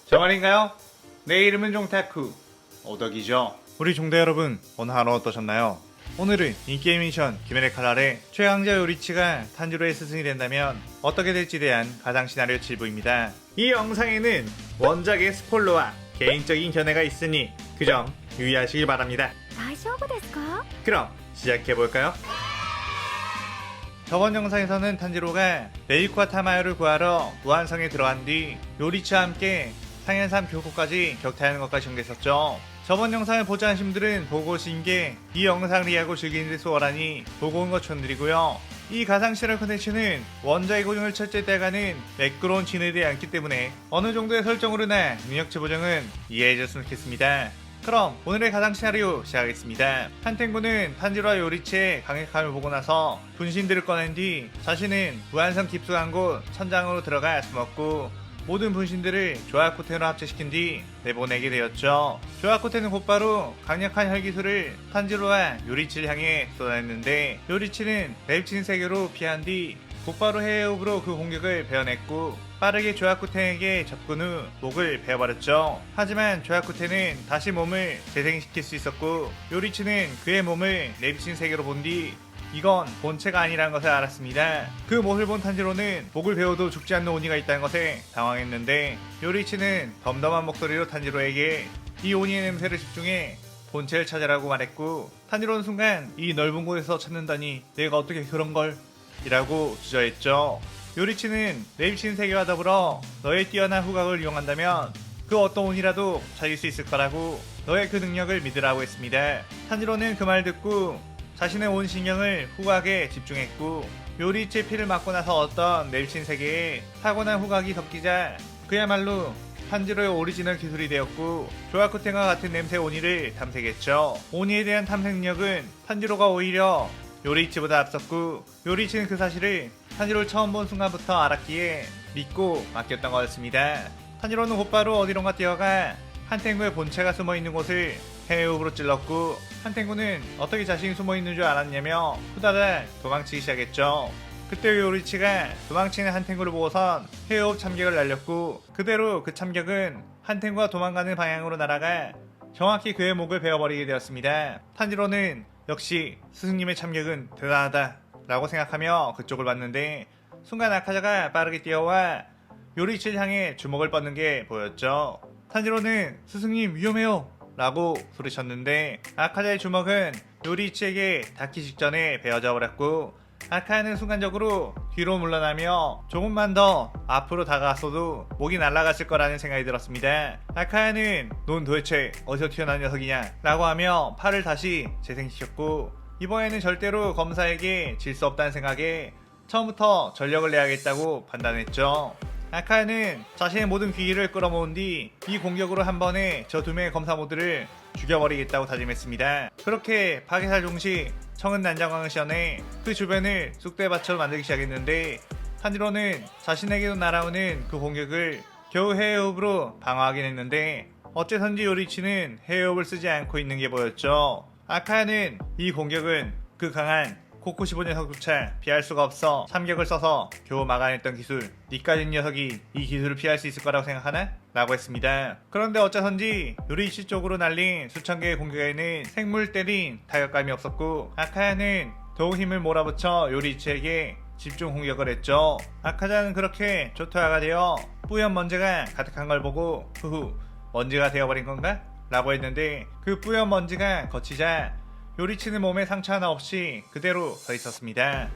정말인가요? 내 이름은 종타쿠 오덕이죠. 우리 종대 여러분, 오늘 하루 어떠셨나요? 오늘은 인게임 미션 기면의 칼날의 최강자 요리치가 탄지로의 스승이 된다면 어떻게 될지 대한 가상 시나리오 7부입니다. 이 영상에는 원작의 스포일러와 개인적인 견해가 있으니 그 점 유의하시길 바랍니다. 大丈夫ですか? 그럼 시작해볼까요? 저번 영상에서는 탄지로가 레이쿠와 타마요를 구하러 무한성에 들어간 뒤 요리치와 함께 상현삼 교토까지 격퇴하는 것까지 전개했었죠. 저번 영상을 보지 않으신 분들은 보고 오신 게 이 영상 리하고 즐기는데 수월하니 보고 온 것 추천드리고요. 이 가상실험 컨텐츠는 원작의 고증을 철저히 따라가는 매끄러운 진행에 되지 않기 때문에 어느 정도의 설정으로나 능력치 보정은 이해해줬으면 좋겠습니다. 그럼 오늘의 가상 시나리오 시작하겠습니다. 한탱구는 탄지로와 요리치의 강력함을 보고 나서 분신들을 꺼낸 뒤 자신은 무한성 깊숙한 곳 천장으로 들어가 숨었고 모든 분신들을 조아코텐으로 합체시킨 뒤 내보내게 되었죠. 조아코텐은 곧바로 강력한 혈기술을 탄지로와 요리치를 향해 쏟아냈는데 요리치는 랩친 세계로 피한 뒤 곧바로 해외호흡으로 그 공격을 베어냈고 빠르게 조아쿠텐에게 접근 후 목을 베어버렸죠. 하지만 조아쿠텐은 다시 몸을 재생시킬 수 있었고 요리치는 그의 몸을 랩친 세계로 본 뒤 이건 본체가 아니라는 것을 알았습니다. 그 모습을 본 탄지로는 목을 베어도 죽지 않는 오니가 있다는 것에 당황했는데 요리치는 덤덤한 목소리로 탄지로에게 이 오니의 냄새를 집중해 본체를 찾으라고 말했고 탄지로는 순간 이 넓은 곳에서 찾는다니 내가 어떻게 그런 걸 이라고 주저했죠. 요리치는 랩신 세계와 더불어 너의 뛰어난 후각을 이용한다면 그 어떤 운이라도 찾을 수 있을 거라고 너의 그 능력을 믿으라고 했습니다. 탄지로는 그 말 듣고 자신의 온 신경을 후각에 집중했고 요리치의 피를 맞고 나서 어떤 랩신 세계에 타고난 후각이 섞이자 그야말로 탄지로의 오리지널 기술이 되었고 조아쿠텐과 같은 냄새 오니를 탐색했죠. 오니에 대한 탐색 능력은 탄지로가 오히려 요리치보다 앞섰고 요리치는 그 사실을 탄지로를 처음 본 순간부터 알았기에 믿고 맡겼던 거였습니다. 탄지로는 곧바로 어디론가 뛰어가 한탱구의 본체가 숨어있는 곳을 해외호흡으로 찔렀고 한탱구는 어떻게 자신이 숨어있는 줄 알았냐며 후다닥 도망치기 시작했죠. 그때 요리치가 도망치는 한탱구를 보고선 해외호흡 참격을 날렸고 그대로 그 참격은 한탱구가 도망가는 방향으로 날아가 정확히 그의 목을 베어버리게 되었습니다. 탄지로는 역시 스승님의 참격은 대단하다 라고 생각하며 그쪽을 봤는데 순간 아카자가 빠르게 뛰어와 요리치를 향해 주먹을 뻗는 게 보였죠. 탄지로는 스승님 위험해요 라고 소리쳤는데 아카자의 주먹은 요리치에게 닿기 직전에 베어져 버렸고 아카야는 순간적으로 뒤로 물러나며 조금만 더 앞으로 다가갔어도 목이 날아갔을 거라는 생각이 들었습니다. 아카야는 넌 도대체 어디서 튀어나온 녀석이냐 라고 하며 팔을 다시 재생시켰고 이번에는 절대로 검사에게 질 수 없다는 생각에 처음부터 전력을 내야겠다고 판단했죠. 아카야는 자신의 모든 기기를 끌어모은 뒤 이 공격으로 한 번에 저 두 명의 검사 모두를 죽여버리겠다고 다짐했습니다. 그렇게 파괴살 종시 청은 난장광을 시연해 그 주변을 쑥대밭처럼 만들기 시작했는데 탄지로는 자신에게도 날아오는 그 공격을 겨우 해외호흡으로 방어하긴 했는데 어째선지 요리치는 해외호흡을 쓰지 않고 있는 게 보였죠. 아카야는 이 공격은 그 강한 코코시보 녀석조차 피할 수가 없어 참격을 써서 겨우 막아냈던 기술 니까진 녀석이 이 기술을 피할 수 있을 거라고 생각하나? 라고 했습니다. 그런데 어째선지 요리치 쪽으로 날린 수천 개의 공격에는 생물 때린 타격감이 없었고 아카야는 더욱 힘을 몰아붙여 요리치에게 집중 공격을 했죠. 아카자는 그렇게 초토화가 되어 뿌연 먼지가 가득한 걸 보고 후후 먼지가 되어버린 건가? 라고 했는데 그 뿌연 먼지가 거치자 요리치는 몸에 상처 하나 없이 그대로 서 있었습니다.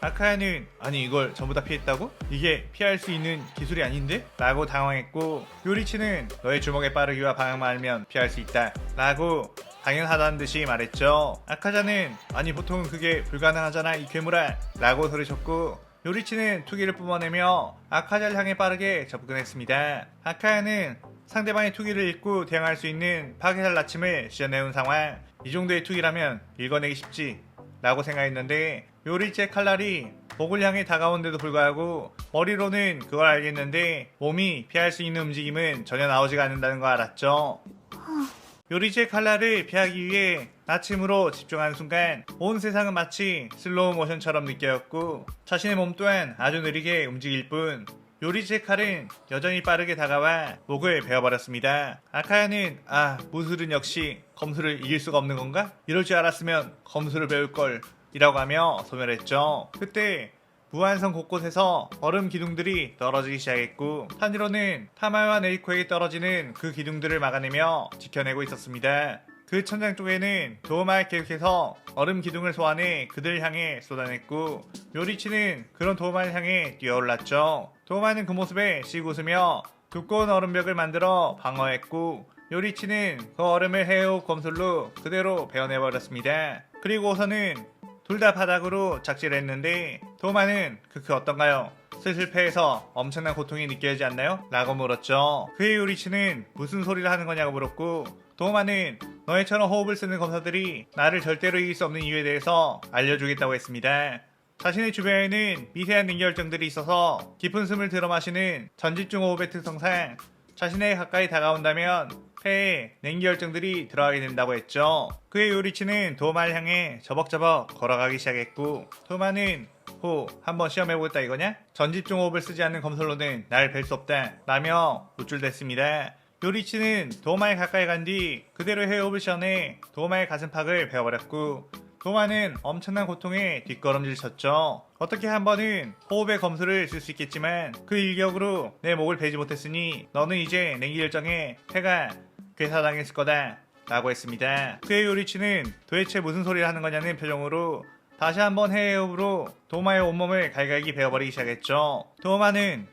아카야는 아니 이걸 전부 다 피했다고? 이게 피할 수 있는 기술이 아닌데? 라고 당황했고 요리치는 너의 주먹의 빠르기와 방향만 알면 피할 수 있다 라고 당연하다는 듯이 말했죠. 아카자는 아니 보통은 그게 불가능하잖아 이 괴물아 라고 소리쳤고 요리치는 투기를 뿜어내며 아카자를 향해 빠르게 접근했습니다. 아카야는 상대방의 투기를 읽고 대응할 수 있는 파괴살 나침을 씌워내온 상황 이 정도의 투기라면 읽어내기 쉽지 라고 생각했는데 요리치의 칼날이 목을 향해 다가온데도 불구하고 머리로는 그걸 알겠는데 몸이 피할 수 있는 움직임은 전혀 나오지가 않는다는 걸 알았죠. 요리치의 칼날을 피하기 위해 나침으로 집중하는 순간 온 세상은 마치 슬로우 모션처럼 느껴졌고 자신의 몸 또한 아주 느리게 움직일 뿐 요리치의 칼은 여전히 빠르게 다가와 목을 베어버렸습니다. 아카야는 무술은 역시 검술을 이길 수가 없는 건가? 이럴 줄 알았으면 검술을 배울걸 이라고 하며 소멸했죠. 그때 무한성 곳곳에서 얼음 기둥들이 떨어지기 시작했고 탄지로는 타마와 네이코에게 떨어지는 그 기둥들을 막아내며 지켜내고 있었습니다. 그 천장 쪽에는 도마를 계속해서 얼음 기둥을 소환해 그들을 향해 쏟아냈고 요리치는 그런 도마를 향해 뛰어올랐죠. 도마는 그 모습에 씩 웃으며 두꺼운 얼음벽을 만들어 방어했고 요리치는 그 얼음을 헤어온 검술로 그대로 베어내버렸습니다. 그리고서는 둘 다 바닥으로 착지했는데 도마는 어떤가요? 슬슬 패해서 엄청난 고통이 느껴지지 않나요? 라고 물었죠. 그의 요리치는 무슨 소리를 하는 거냐고 물었고 도마는 너희처럼 호흡을 쓰는 검사들이 나를 절대로 이길 수 없는 이유에 대해서 알려주겠다고 했습니다. 자신의 주변에는 미세한 냉기혈정들이 있어서 깊은 숨을 들어 마시는 전집중 호흡의 특성상 자신에게 가까이 다가온다면 폐에 냉기혈정들이 들어가게 된다고 했죠. 그의 요리치는 도마를 향해 저벅저벅 걸어가기 시작했고 도마는 한번 시험해보겠다 이거냐? 전집중 호흡을 쓰지 않는 검술로는 날 뵐 수 없다 라며 우쭐댔습니다. 요리치는 도마에 가까이 간 뒤 그대로 해호흡을 시원해 도마의 가슴팍을 베어버렸고 도마는 엄청난 고통에 뒷걸음질 쳤죠. 어떻게 한 번은 호흡의 검술을 쓸 수 있겠지만 그 일격으로 내 목을 베지 못했으니 너는 이제 냉기혈정에 폐가 괴사당했을 거다 라고 했습니다. 그의 요리치는 도대체 무슨 소리를 하는 거냐는 표정으로 다시 한번 해외호흡으로 도마의 온몸을 갈갈기 베어버리기 시작했죠. 도마는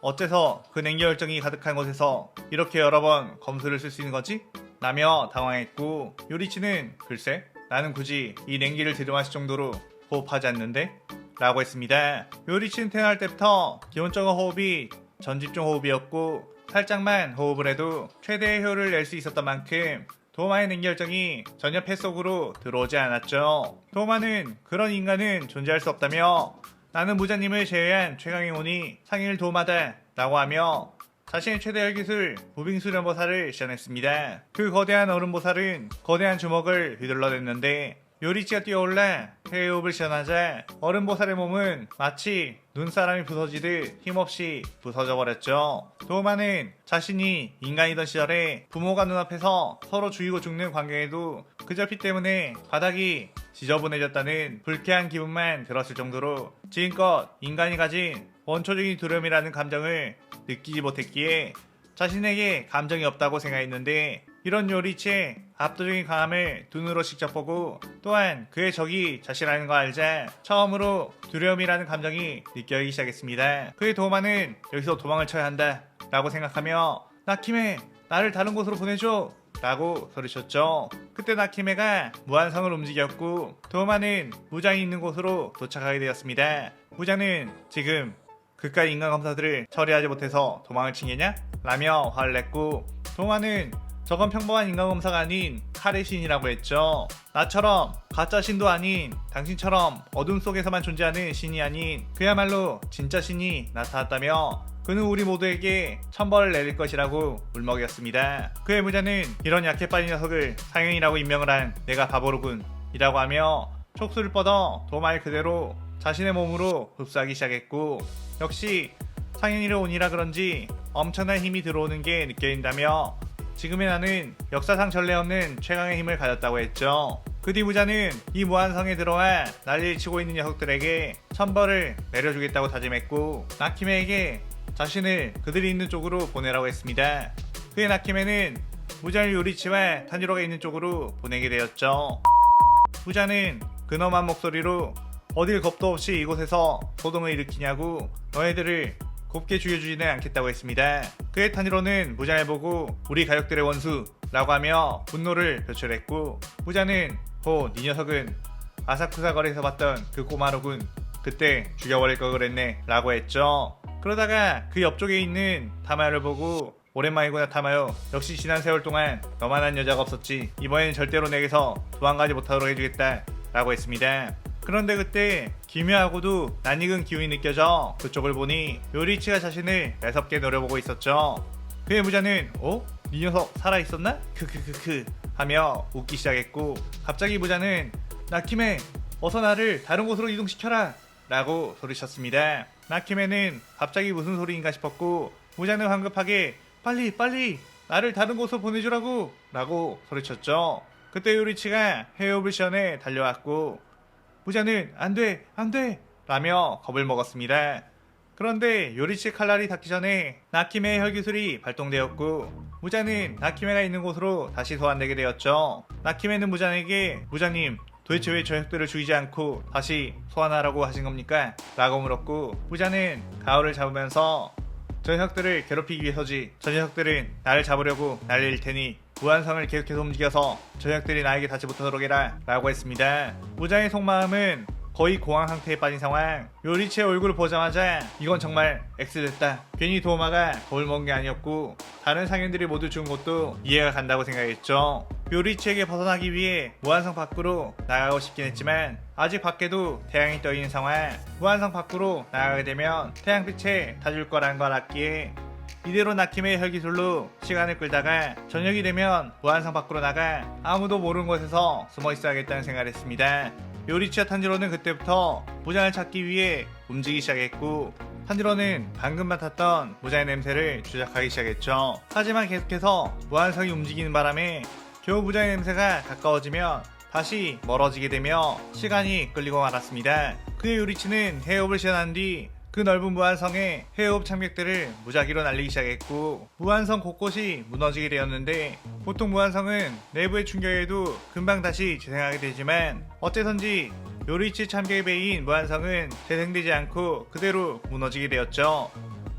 어째서 그 냉기혈정이 가득한 곳에서 이렇게 여러 번 검술을 쓸 수 있는 거지? 라며 당황했고 요리치는 글쎄 나는 굳이 이 냉기를 들이마실 정도로 호흡하지 않는데? 라고 했습니다. 요리치는 태어날 때부터 기본적인 호흡이 전집중 호흡이었고 살짝만 호흡을 해도 최대의 효율을 낼 수 있었던 만큼 도마의 냉기혈정이 전혀 폐 속으로 들어오지 않았죠. 도마는 그런 인간은 존재할 수 없다며 나는 무자님을 제외한 최강의 혼이 상일 도마다 라고 하며 자신의 최대의 기술 무빙수련보살을 시연했습니다. 그 거대한 얼음보살은 거대한 주먹을 휘둘러댔는데 요리치가 뛰어올라 해호흡을 시연하자 얼음보살의 몸은 마치 눈사람이 부서지듯 힘없이 부서져 버렸죠. 도마는 자신이 인간이던 시절에 부모가 눈앞에서 서로 죽이고 죽는 광경에도 그저 피 때문에 바닥이 지저분해졌다는 불쾌한 기분만 들었을 정도로 지금껏 인간이 가진 원초적인 두려움이라는 감정을 느끼지 못했기에 자신에게 감정이 없다고 생각했는데 이런 요리치의 압도적인 강함을 두 눈으로 직접 보고 또한 그의 적이 자신이라는 걸 알자 처음으로 두려움이라는 감정이 느껴지기 시작했습니다. 그의 도마는 여기서 도망을 쳐야 한다 라고 생각하며 나키메 나를 다른 곳으로 보내줘 라고 소리쳤죠. 그때 나키메가 무한성을 움직였고 도마는 무장이 있는 곳으로 도착하게 되었습니다. 무장은 지금 그깟 인간 검사들을 처리하지 못해서 도망을 치겠냐? 라며 화를 냈고 도마는 저건 평범한 인간검사가 아닌 칼의 신이라고 했죠. 나처럼 가짜 신도 아닌 당신처럼 어둠 속에서만 존재하는 신이 아닌 그야말로 진짜 신이 나타났다며 그는 우리 모두에게 천벌을 내릴 것이라고 울먹였습니다. 그의 무자는 이런 약해 빠진 녀석을 상현이라고 임명을 한 내가 바보로군 이라고 하며 촉수를 뻗어 도마를 그대로 자신의 몸으로 흡수하기 시작했고 역시 상현이를 온이라 그런지 엄청난 힘이 들어오는 게 느껴진다며 지금의 나는 역사상 전례 없는 최강의 힘을 가졌다고 했죠. 그 뒤 무자는 이 무한성에 들어와 난리를 치고 있는 녀석들에게 천벌을 내려주겠다고 다짐했고 나키메에게 자신을 그들이 있는 쪽으로 보내라고 했습니다. 그의 나키메는 무자를 요리치와 탄지로가 있는 쪽으로 보내게 되었죠. 무자는 근엄한 목소리로 어딜 겁도 없이 이곳에서 소동을 일으키냐고 너희들을 곱게 죽여주지는 않겠다고 했습니다. 그의 탄지로는 무자를 보고 우리 가족들의 원수 라고 하며 분노를 표출했고 무자는 네 녀석은 아사쿠사 거리에서 봤던 그 꼬마로군 그때 죽여버릴 걸 그랬네 라고 했죠. 그러다가 그 옆쪽에 있는 타마요를 보고 오랜만이구나 타마요 역시 지난 세월 동안 너만한 여자가 없었지 이번엔 절대로 내게서 도망가지 못하도록 해주겠다 라고 했습니다. 그런데 그때 기묘하고도 낯익은 기운이 느껴져 그쪽을 보니 요리치가 자신을 매섭게 노려보고 있었죠. 그의 무자는 네 녀석 살아있었나? 크크크크 하며 웃기 시작했고 갑자기 무자는 나키메 어서 나를 다른 곳으로 이동시켜라 라고 소리쳤습니다. 나키메는 갑자기 무슨 소리인가 싶었고 무자는 황급하게 빨리 나를 다른 곳으로 보내주라고 라고 소리쳤죠. 그때 요리치가 헤어블션에 달려왔고 무자는 안돼 라며 겁을 먹었습니다. 그런데 요리치의 칼날이 닿기 전에 나키메의 혈기술이 발동되었고 무자는 나키메가 있는 곳으로 다시 소환되게 되었죠. 나키메는 무자에게 무자님 도대체 왜 저 혁들을 죽이지 않고 다시 소환하라고 하신 겁니까? 라고 물었고 무자는 가오를 잡으면서 저 혁들을 괴롭히기 위해서지 저 녀석들은 나를 잡으려고 날릴 테니 무한성을 계속해서 움직여서 저 녀석들이 나에게 닿지 못하도록 해라 라고 했습니다. 무자의 속마음은 거의 공황 상태에 빠진 상황. 요리치의 얼굴을 보자마자 이건 정말 X됐다. 괜히 도마가 겁을 먹은 게 아니었고 다른 상인들이 모두 죽은 것도 이해가 간다고 생각했죠. 요리치에게 벗어나기 위해 무한성 밖으로 나가고 싶긴 했지만 아직 밖에도 태양이 떠있는 상황. 무한성 밖으로 나가게 되면 태양빛에 닿을 거라는 걸 알았기에 이대로 나키메의 혈기술로 시간을 끌다가 저녁이 되면 무한성 밖으로 나가 아무도 모르는 곳에서 숨어 있어야겠다는 생각을 했습니다. 요리치와 탄지로는 그때부터 무장을 찾기 위해 움직이기 시작했고 탄지로는 방금 맡았던 무장의 냄새를 추적하기 시작했죠. 하지만 계속해서 무한성이 움직이는 바람에 겨우 무장의 냄새가 가까워지면 다시 멀어지게 되며 시간이 끌리고 말았습니다. 그의 요리치는 해협을 시연한 뒤 그 넓은 무한성에 해협 참객들을 무작위로 날리기 시작했고 무한성 곳곳이 무너지게 되었는데 보통 무한성은 내부의 충격에도 금방 다시 재생하게 되지만 어째선지 요리치 참객의 배인 무한성은 재생되지 않고 그대로 무너지게 되었죠.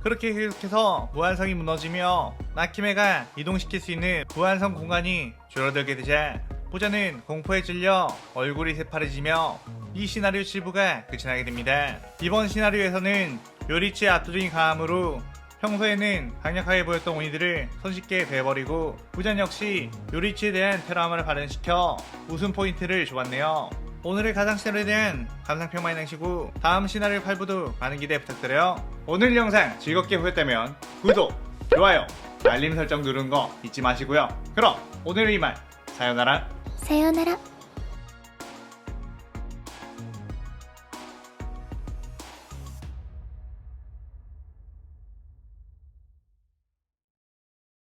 그렇게 계속해서 무한성이 무너지며 나키메가 이동시킬 수 있는 무한성 공간이 줄어들게 되자 무자는 공포에 찔려 얼굴이 새파래지며 이 시나리오 7부가 끝이 나게 됩니다. 이번 시나리오에서는 요리치의 압도적인 강함으로 평소에는 강력하게 보였던 오니들을 손쉽게 베버리고 무잔 역시 요리치에 대한 트라우마를 발현시켜 웃음 포인트를 주었네요. 오늘의 가상 시나리오에 대한 감상평 많이 남기시고 다음 시나리오 8부도 많은 기대 부탁드려요. 오늘 영상 즐겁게 보셨다면 구독, 좋아요, 알림 설정 누르는 거 잊지 마시고요. 그럼 오늘의 이만 사요나라.さようなら。